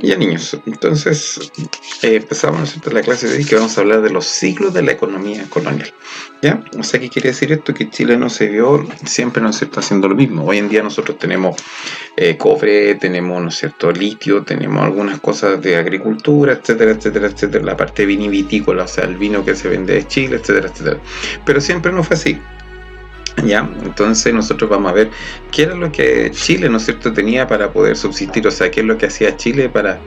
Ya niños, entonces empezamos, ¿no es cierto?, la clase de hoy, que vamos a hablar de los ciclos de la economía colonial. ¿Ya? O sea, ¿qué quiere decir esto? Que Chile no se vio siempre, ¿no es cierto?, haciendo lo mismo. Hoy en día nosotros tenemos cobre, tenemos, ¿no es cierto?, litio, tenemos algunas cosas de agricultura, etcétera, etcétera, etcétera, la parte vinivitícola, o sea, el vino que se vende de Chile, etcétera, etcétera. Pero siempre no fue así. Ya, entonces nosotros vamos a ver qué era lo que Chile, ¿no es cierto?, tenía para poder subsistir, o sea, qué es lo que hacía Chile para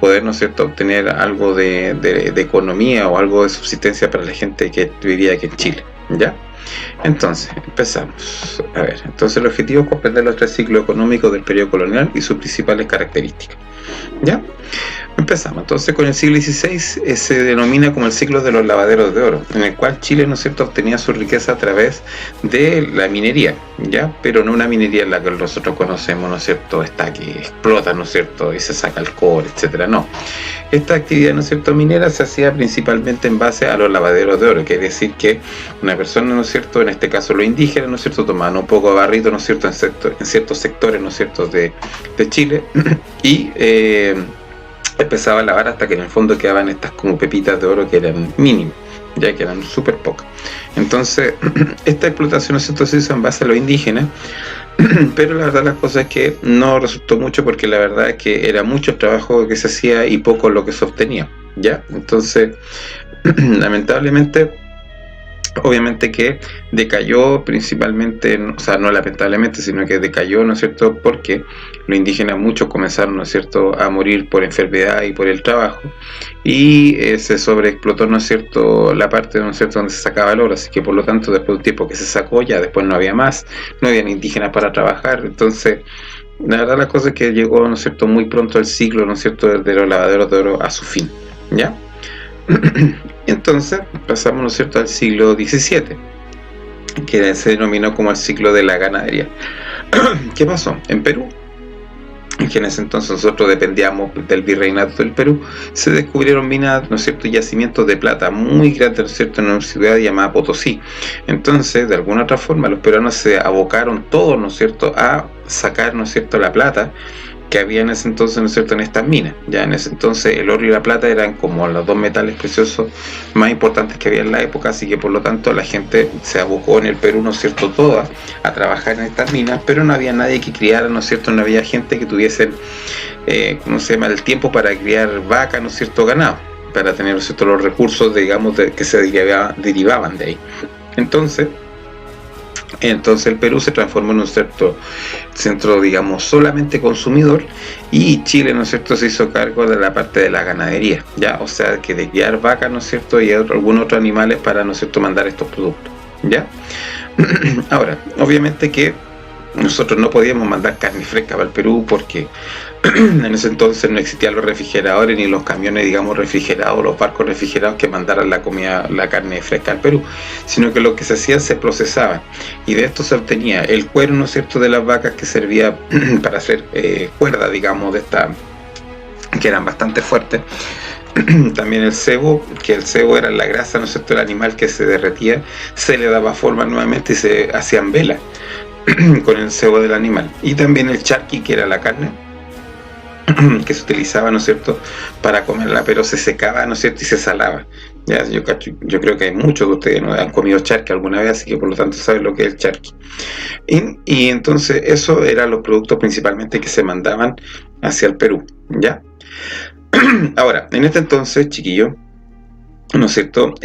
poder, ¿no es cierto?, obtener algo de economía o algo de subsistencia para la gente que vivía aquí en Chile, ¿ya? Entonces, empezamos. A ver, entonces el objetivo es comprender los tres ciclos económicos del periodo colonial y sus principales características, ¿ya? Empezamos entonces con el siglo XVI, se denomina como el ciclo de los lavaderos de oro, en el cual Chile, ¿no es cierto?, obtenía su riqueza a través de la minería, ¿ya? Pero no una minería en la que nosotros conocemos, ¿no es cierto?, esta que explota, ¿no es cierto?, y se saca el cobre, etcétera, no. Esta actividad, ¿no es cierto?, minera se hacía principalmente en base a los lavaderos de oro, quiere decir que una persona, ¿no es cierto?, en este caso los indígenas, ¿no es cierto?, tomaban un poco de barrito, ¿no es cierto?, en ciertos sectores, ¿no es cierto?, de Chile, y empezaba a lavar hasta que en el fondo quedaban estas como pepitas de oro que eran mínimas, ya que eran súper pocas. Entonces, esta explotación, ¿no es cierto?, se hizo en base a los indígenas, pero la verdad las cosas es que no resultó mucho, porque la verdad es que era mucho el trabajo que se hacía y poco lo que se obtenía, ¿ya? Entonces, lamentablemente, obviamente que decayó principalmente, o sea, no lamentablemente, sino que decayó, ¿no es cierto?, porque los indígenas muchos comenzaron, ¿no es cierto?, a morir por enfermedad y por el trabajo, y se sobreexplotó, ¿no es cierto?, la parte, ¿no es cierto?, donde se sacaba el oro, así que por lo tanto, después de un tiempo que se sacó, ya después no había más, no había indígenas para trabajar. Entonces, la verdad la cosa es que llegó, ¿no es cierto?, muy pronto el ciclo, ¿no es cierto?, de los lavaderos de oro a su fin, ¿ya? Entonces pasamos, ¿no es cierto?, al siglo XVII, que se denominó como el ciclo de la ganadería. ¿Qué pasó? En Perú, que en ese entonces nosotros dependíamos del virreinato del Perú, se descubrieron minas, ¿no es cierto?, yacimientos de plata muy grandes, ¿no es cierto?, en una ciudad llamada Potosí. Entonces, de alguna otra forma, los peruanos se abocaron todos, ¿no es cierto?, a sacar, ¿no es cierto?, la plata que había en ese entonces, ¿no es cierto?, en estas minas. Ya en ese entonces el oro y la plata eran como los dos metales preciosos más importantes que había en la época, así que por lo tanto la gente se abocó en el Perú, ¿no es cierto?, toda a trabajar en estas minas, pero no había nadie que criara, ¿no es cierto?, no había gente que tuviese, ¿cómo se llama?, el tiempo para criar vacas, ¿no es cierto?, ganado, para tener, ¿no es cierto?, los recursos, digamos, que se derivaban de ahí. Entonces el Perú se transformó en un centro, digamos, solamente consumidor, y Chile, ¿no es cierto?, se hizo cargo de la parte de la ganadería, ya, o sea, que de criar vacas, ¿no es cierto?, y algunos otros animales para, ¿no es cierto?, mandar estos productos, ya. Ahora, obviamente que nosotros no podíamos mandar carne fresca para el Perú, porque en ese entonces no existían los refrigeradores ni los camiones, digamos, refrigerados, los barcos refrigerados que mandaran la comida, la carne fresca al Perú, sino que lo que se hacía, se procesaba, y de esto se obtenía el cuero, ¿no es cierto?, de las vacas, que servía para hacer cuerda, digamos, de esta, que eran bastante fuertes. También el cebo, que el cebo era la grasa, ¿no es cierto?, el animal que se derretía, se le daba forma nuevamente y se hacían velas con el cebo del animal. Y también el charqui, que era la carne que se utilizaba, ¿no es cierto?, para comerla, pero se secaba, ¿no es cierto?, y se salaba. Ya, yo creo que hay muchos de ustedes, ¿no?, han comido charqui alguna vez, así que por lo tanto saben lo que es el charqui. Y entonces eso eran los productos principalmente que se mandaban hacia el Perú, ¿ya? Ahora, en este entonces, chiquillo, ¿no es cierto?,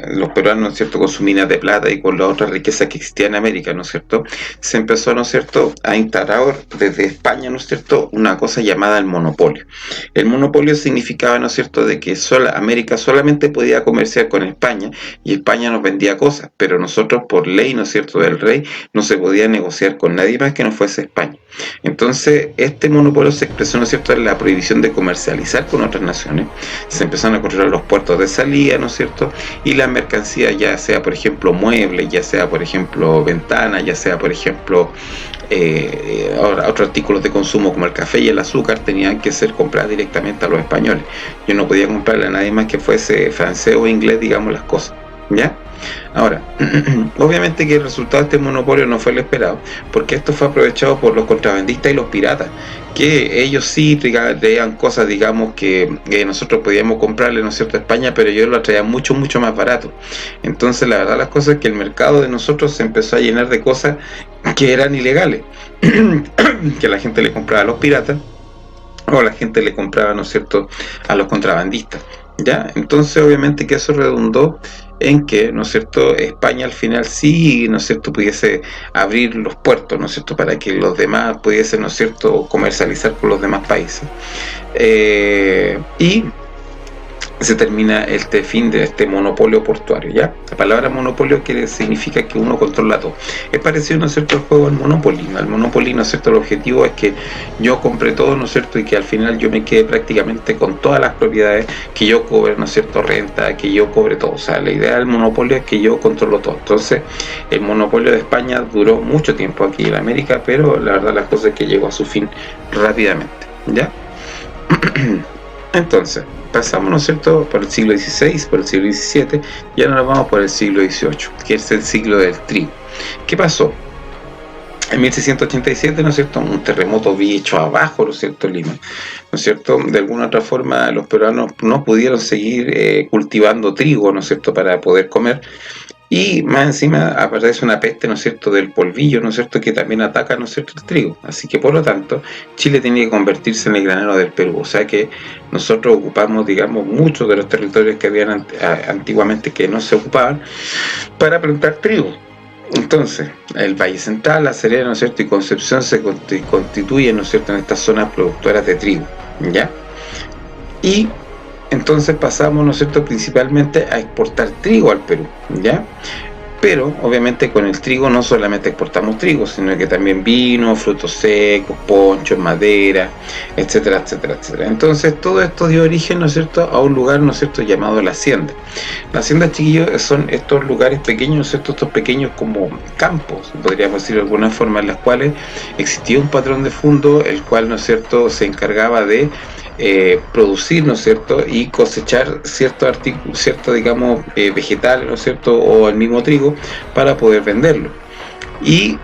los peruanos, ¿no es cierto?, con sus minas de plata y con las otras riquezas que existían en América, ¿no es cierto?, se empezó, ¿no es cierto?, a instaurar desde España, ¿no es cierto?, una cosa llamada el monopolio. El monopolio significaba, ¿no es cierto?, de que América solamente podía comerciar con España, y España nos vendía cosas, pero nosotros, por ley, ¿no es cierto?, del rey, no se podía negociar con nadie más que no fuese España. Entonces, este monopolio se expresó, ¿no es cierto?, en la prohibición de comercializar con otras naciones. Se empezaron a controlar los puertos de salida, ¿no es cierto?, y las mercancías, ya sea por ejemplo muebles, ya sea por ejemplo ventanas, ya sea por ejemplo otros artículos de consumo como el café y el azúcar, tenían que ser compradas directamente a los españoles. Yo no podía comprarle a nadie más que fuese francés o inglés, digamos, las cosas, ¿Ya? Ahora, obviamente que el resultado de este monopolio no fue el esperado, porque esto fue aprovechado por los contrabandistas y los piratas, que ellos sí traían cosas, digamos, que nosotros podíamos comprarle, ¿no es cierto?, a España, pero ellos lo traían mucho, mucho más barato. Entonces, la verdad, las cosas es que el mercado de nosotros se empezó a llenar de cosas que eran ilegales, que la gente le compraba a los piratas, o la gente le compraba, ¿no es cierto?, a los contrabandistas. ¿Ya? Entonces, obviamente que eso redundó en que, ¿no es cierto?, España al final sí, ¿no es cierto?, pudiese abrir los puertos, ¿no es cierto?, para que los demás pudiesen, ¿no es cierto?, comercializar con los demás países. Y se termina este fin de este monopolio portuario, ¿ya? La palabra monopolio significa que uno controla todo. Es parecido, ¿no es cierto?, al juego del Monopoly. El Monopoly, ¿no es cierto?, el objetivo es que yo compre todo, ¿no es cierto?, y que al final yo me quede prácticamente con todas las propiedades, que yo cobre, ¿no es cierto?, renta, que yo cobre todo. O sea, la idea del monopolio es que yo controlo todo. Entonces, el monopolio de España duró mucho tiempo aquí en América, pero la verdad las cosas es que llegó a su fin rápidamente, ¿ya? Entonces, pasamos, ¿no es cierto?, por el siglo XVI, por el siglo XVII, y ahora nos vamos por el siglo XVIII, que es el siglo del trigo. ¿Qué pasó? En 1687, ¿no es cierto?, un terremoto había hecho abajo, ¿no es cierto?, Lima, ¿no es cierto? De alguna otra forma los peruanos no pudieron seguir cultivando trigo, ¿no es cierto?, para poder comer. Y más encima aparece una peste, ¿no es cierto?, del polvillo, ¿no es cierto?, que también ataca, ¿no es cierto?, el trigo. Así que por lo tanto, Chile tenía que convertirse en el granero del Perú. O sea que nosotros ocupamos, digamos, muchos de los territorios que habían antiguamente que no se ocupaban para plantar trigo. Entonces, el Valle Central, La Serena, ¿no es cierto?, y Concepción se constituyen, ¿no es cierto?, en estas zonas productoras de trigo, ¿ya? Y entonces pasamos, ¿no es cierto?, principalmente a exportar trigo al Perú, ¿ya? Pero obviamente con el trigo no solamente exportamos trigo, sino que también vino, frutos secos, ponchos, madera, etcétera, etcétera, etcétera. Entonces todo esto dio origen, ¿no es cierto?, a un lugar, ¿no es cierto?, llamado la hacienda. La hacienda, chiquillos, son estos lugares pequeños, ¿no es cierto?, estos pequeños como campos, podríamos decir de alguna forma, en las cuales existía un patrón de fondo, el cual, ¿no es cierto?, se encargaba de producir, ¿no es cierto?, y cosechar cierto, digamos, vegetal, ¿no es cierto?, o el mismo trigo, para poder venderlo. Y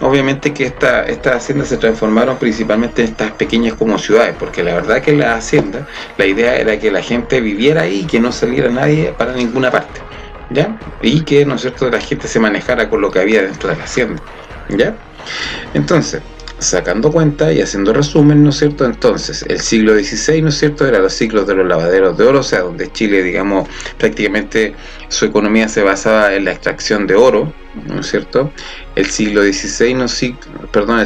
obviamente que estas haciendas se transformaron principalmente en estas pequeñas como ciudades, porque la verdad que las haciendas, la idea era que la gente viviera ahí y que no saliera nadie para ninguna parte, ¿ya? Y que, ¿no es cierto?, la gente se manejara con lo que había dentro de la hacienda, ¿ya? Entonces, sacando cuenta y haciendo resumen, ¿no es cierto?, entonces el siglo XVI, ¿no es cierto?, era los ciclos de los lavaderos de oro, o sea, donde Chile, digamos, prácticamente su economía se basaba en la extracción de oro, ¿no es cierto? El siglo XVI, el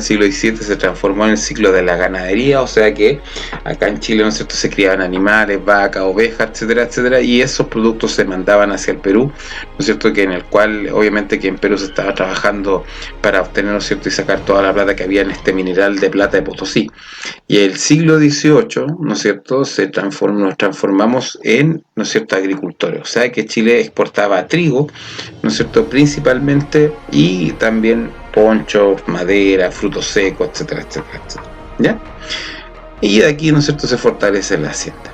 siglo XVII se transformó en el ciclo de la ganadería, o sea que acá en Chile, ¿no es cierto?, se criaban animales, vacas, ovejas, etcétera, etcétera, y esos productos se mandaban hacia el Perú, ¿no es cierto?, que en el cual, obviamente que en Perú se estaba trabajando para obtener, ¿no es cierto?, y sacar toda la plata que había en este mineral de plata de Potosí. Y el siglo XVIII, ¿no es cierto?, nos transformamos en, ¿no es cierto?, agricultores, o sea que Chile exportaba trigo, ¿no es cierto?, principalmente, y también ponchos, madera, frutos secos, etcétera, etcétera, etcétera, ¿ya? Y de aquí, ¿no es cierto?, se fortalece la hacienda,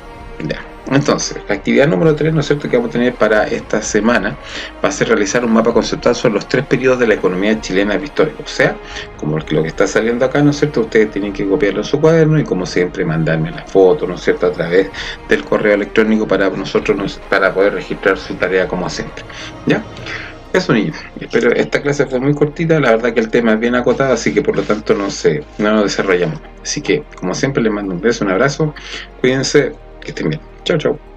¿ya? Entonces, la actividad número 3, ¿no es cierto?, que vamos a tener para esta semana va a ser realizar un mapa conceptual sobre los 3 periodos de la economía chilena histórica. O sea, como lo que está saliendo acá, ¿no es cierto?, ustedes tienen que copiarlo en su cuaderno y, como siempre, mandarme la foto, ¿no es cierto?, a través del correo electrónico para nosotros, para poder registrar su tarea como siempre, ¿ya? Eso, niños. Pero esta clase fue muy cortita, la verdad que el tema es bien acotado, así que por lo tanto no nos desarrollamos. Así que, como siempre, les mando un beso, un abrazo, cuídense, que estén bien. Chao, chao.